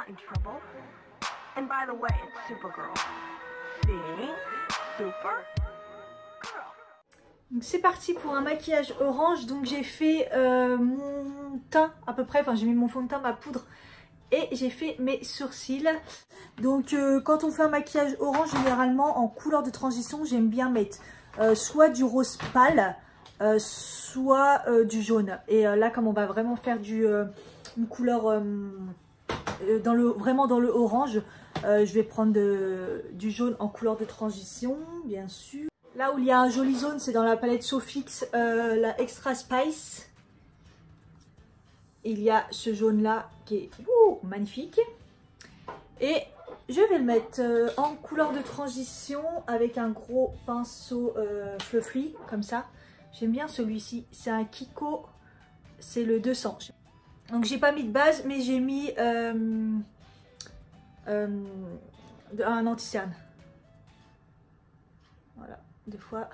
not in trouble. And by the way, it's Supergirl. See? Supergirl. Donc c'est parti pour un maquillage orange. Donc j'ai fait mon teint à peu près, enfin j'ai mis mon fond de teint, ma poudre, et j'ai fait mes sourcils. Donc quand on fait un maquillage orange, généralement en couleur de transition, j'aime bien mettre soit du rose pâle, soit du jaune. Et là, comme on va vraiment faire une couleur vraiment dans le orange, je vais prendre du jaune en couleur de transition, bien sûr. Là où il y a un joli jaune, c'est dans la palette Sofix, la Extra Spice. Il y a ce jaune là qui est magnifique. Et je vais le mettre en couleur de transition avec un gros pinceau fluffy, comme ça. J'aime bien celui-ci, c'est un Kiko, c'est le 200. Donc j'ai pas mis de base, mais j'ai mis un anti-cerne. Voilà, des fois,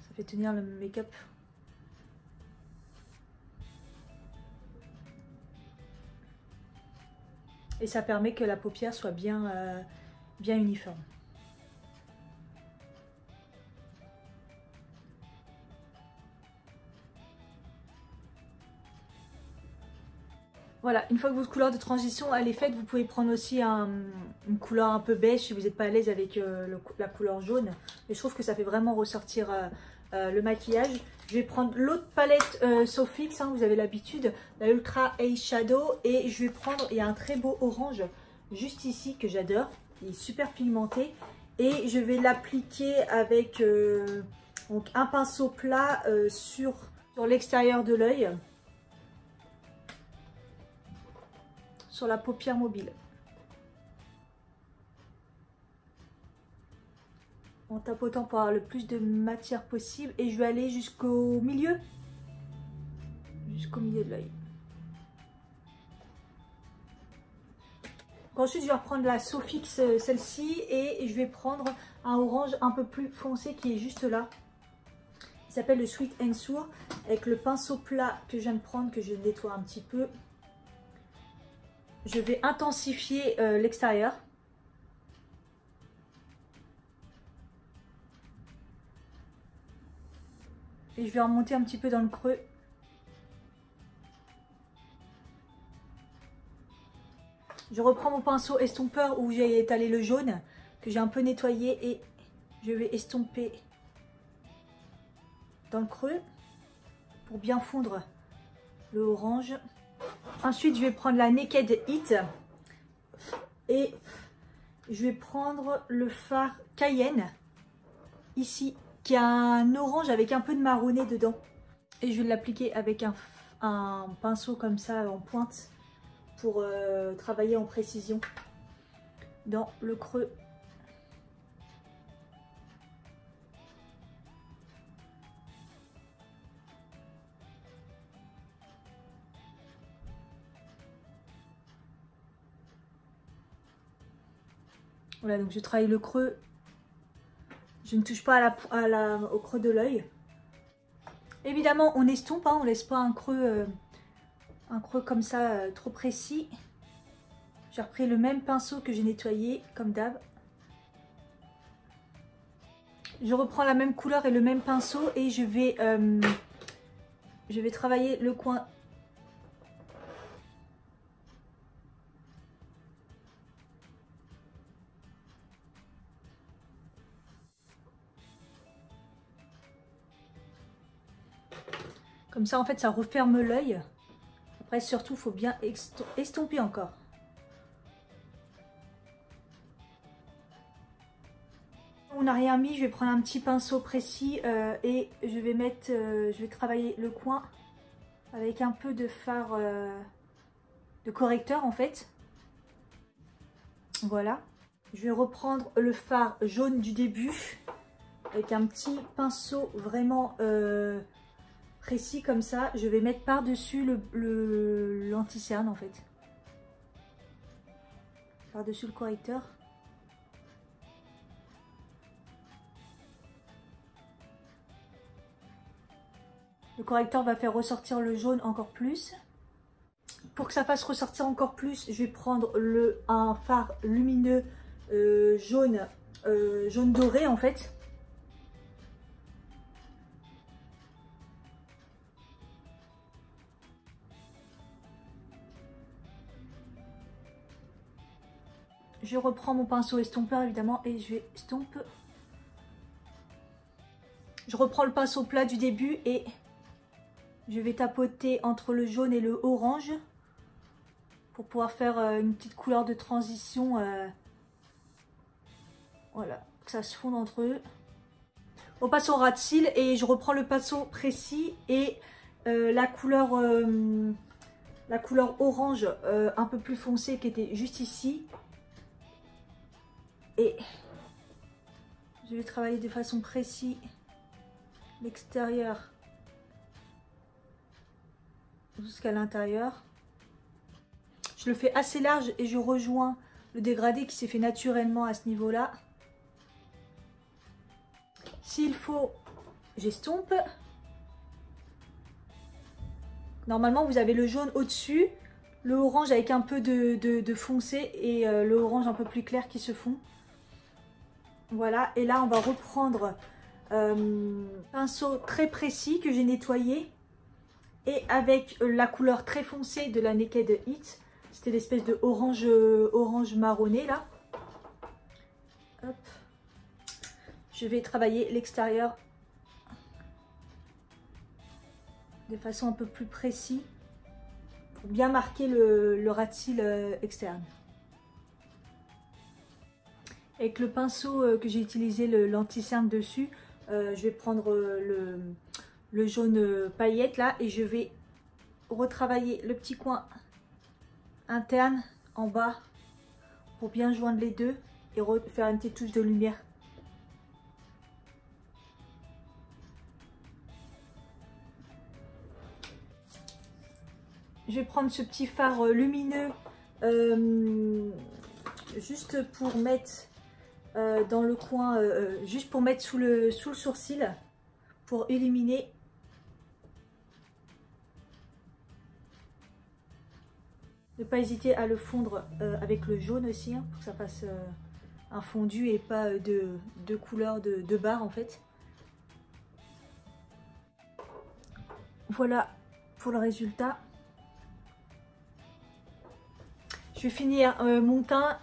ça fait tenir le make-up. Et ça permet que la paupière soit bien uniforme. Voilà, une fois que votre couleur de transition elle est faite, vous pouvez prendre aussi une couleur un peu beige si vous n'êtes pas à l'aise avec la couleur jaune. Mais je trouve que ça fait vraiment ressortir le maquillage. Je vais prendre l'autre palette Sofix, vous avez l'habitude, la Ultra Eyeshadow. Et je vais prendre, il y a un très beau orange juste ici que j'adore. Il est super pigmenté. Et je vais l'appliquer avec donc un pinceau plat sur l'extérieur de l'œil. Sur la paupière mobile. En tapotant pour avoir le plus de matière possible. Et je vais aller jusqu'au milieu. Jusqu'au milieu de l'œil. Ensuite, je vais reprendre la Sofix, celle-ci. Et je vais prendre un orange un peu plus foncé qui est juste là. Il s'appelle le Sweet and Sour. Avec le pinceau plat que je viens de prendre, que je nettoie un petit peu. Je vais intensifier l'extérieur. Et je vais remonter un petit peu dans le creux. Je reprends mon pinceau estompeur où j'ai étalé le jaune, que j'ai un peu nettoyé, et je vais estomper dans le creux pour bien fondre le orange. Ensuite, je vais prendre la Naked Heat et je vais prendre le fard Cayenne, ici, qui a un orange avec un peu de marronné dedans. Et je vais l'appliquer avec un pinceau comme ça en pointe pour travailler en précision dans le creux. Voilà, donc je travaille le creux. Je ne touche pas au creux de l'œil. Évidemment, on estompe, on ne laisse pas un creux comme ça trop précis. J'ai repris le même pinceau que j'ai nettoyé, comme d'hab. Je reprends la même couleur et le même pinceau et je vais travailler le coin. Comme ça, en fait, ça referme l'œil. Après, surtout, il faut bien estomper encore. On n'a rien mis, je vais prendre un petit pinceau précis et je vais travailler le coin avec un peu de fard de correcteur, en fait. Voilà. Je vais reprendre le fard jaune du début avec un petit pinceau vraiment précis comme ça. Je vais mettre par-dessus l'anti-cerne en fait. Par-dessus le correcteur. Le correcteur va faire ressortir le jaune encore plus. Pour que ça fasse ressortir encore plus, je vais prendre un fard lumineux jaune doré en fait. Je reprends mon pinceau estompeur évidemment et je vais estomper. Je reprends le pinceau plat du début et je vais tapoter entre le jaune et le orange pour pouvoir faire une petite couleur de transition. Voilà, que ça se fonde entre eux. On passe au ras de cils et je reprends le pinceau précis et la couleur orange un peu plus foncée qui était juste ici. Et je vais travailler de façon précise l'extérieur jusqu'à l'intérieur. Je le fais assez large et je rejoins le dégradé qui s'est fait naturellement à ce niveau-là. S'il faut, j'estompe. Normalement, vous avez le jaune au-dessus, le orange avec un peu de foncé et le orange un peu plus clair qui se fond. Voilà, et là on va reprendre un pinceau très précis que j'ai nettoyé et avec la couleur très foncée de la Naked Heat, c'était l'espèce de orange marronné là. Hop. Je vais travailler l'extérieur de façon un peu plus précise pour bien marquer le ras de cils externe. Avec le pinceau que j'ai utilisé, l'anti-cerne dessus, je vais prendre le jaune paillette là et je vais retravailler le petit coin interne en bas pour bien joindre les deux et faire une petite touche de lumière. Je vais prendre ce petit fard lumineux juste pour mettre dans le coin, juste pour mettre sous le sourcil, pour éliminer. Ne pas hésiter à le fondre avec le jaune aussi, hein, pour que ça fasse un fondu et pas de couleur de barre en fait. Voilà pour le résultat. Je vais finir mon teint.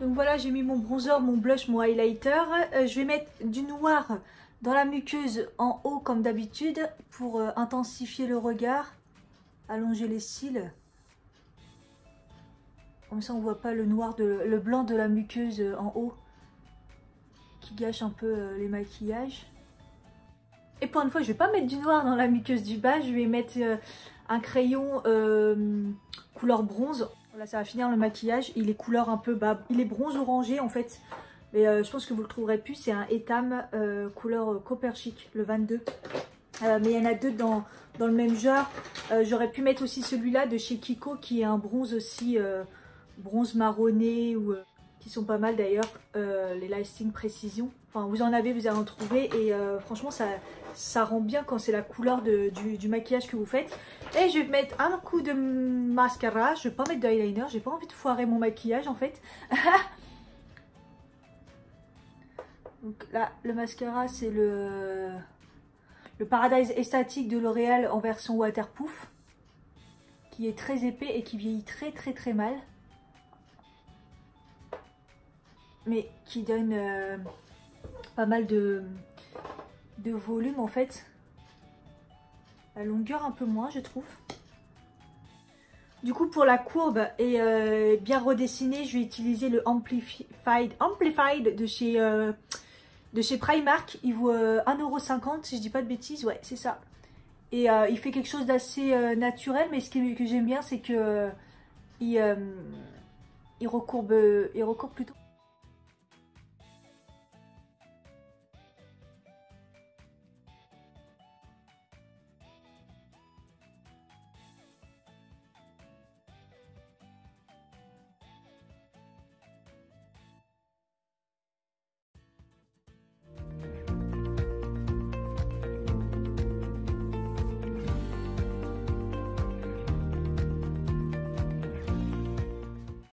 Donc voilà, j'ai mis mon bronzer, mon blush, mon highlighter. Je vais mettre du noir dans la muqueuse en haut comme d'habitude pour intensifier le regard, allonger les cils. Comme ça on voit pas le blanc de la muqueuse en haut qui gâche un peu les maquillages. Et pour une fois, je vais pas mettre du noir dans la muqueuse du bas, je vais mettre un crayon couleur bronze. Voilà, ça va finir le maquillage. Il est couleur un peu, il est bronze orangé en fait. Mais je pense que vous le trouverez plus. C'est un Etam couleur Copper Chic, le 22. Mais il y en a deux dans le même genre. J'aurais pu mettre aussi celui-là de chez Kiko qui est un bronze aussi, bronze marronné ou qui sont pas mal d'ailleurs. Les Lasting Précision. Enfin, vous en avez, vous allez en trouver. Et franchement, ça rend bien quand c'est la couleur du maquillage que vous faites. Et je vais mettre un coup de mascara. Je vais pas mettre de eyeliner. J'ai pas envie de foirer mon maquillage en fait. Donc là, le mascara, c'est le Paradise Estatique de L'Oréal en version waterproof. Qui est très épais et qui vieillit très mal. Mais qui donne pas mal de volume en fait. La longueur un peu moins je trouve. Du coup pour la courbe et bien redessiner, je vais utiliser le Amplified de chez Primark. Il vaut 1,50 € si je dis pas de bêtises, ouais c'est ça. Et il fait quelque chose d'assez naturel, mais ce que j'aime bien c'est que il recourbe plutôt.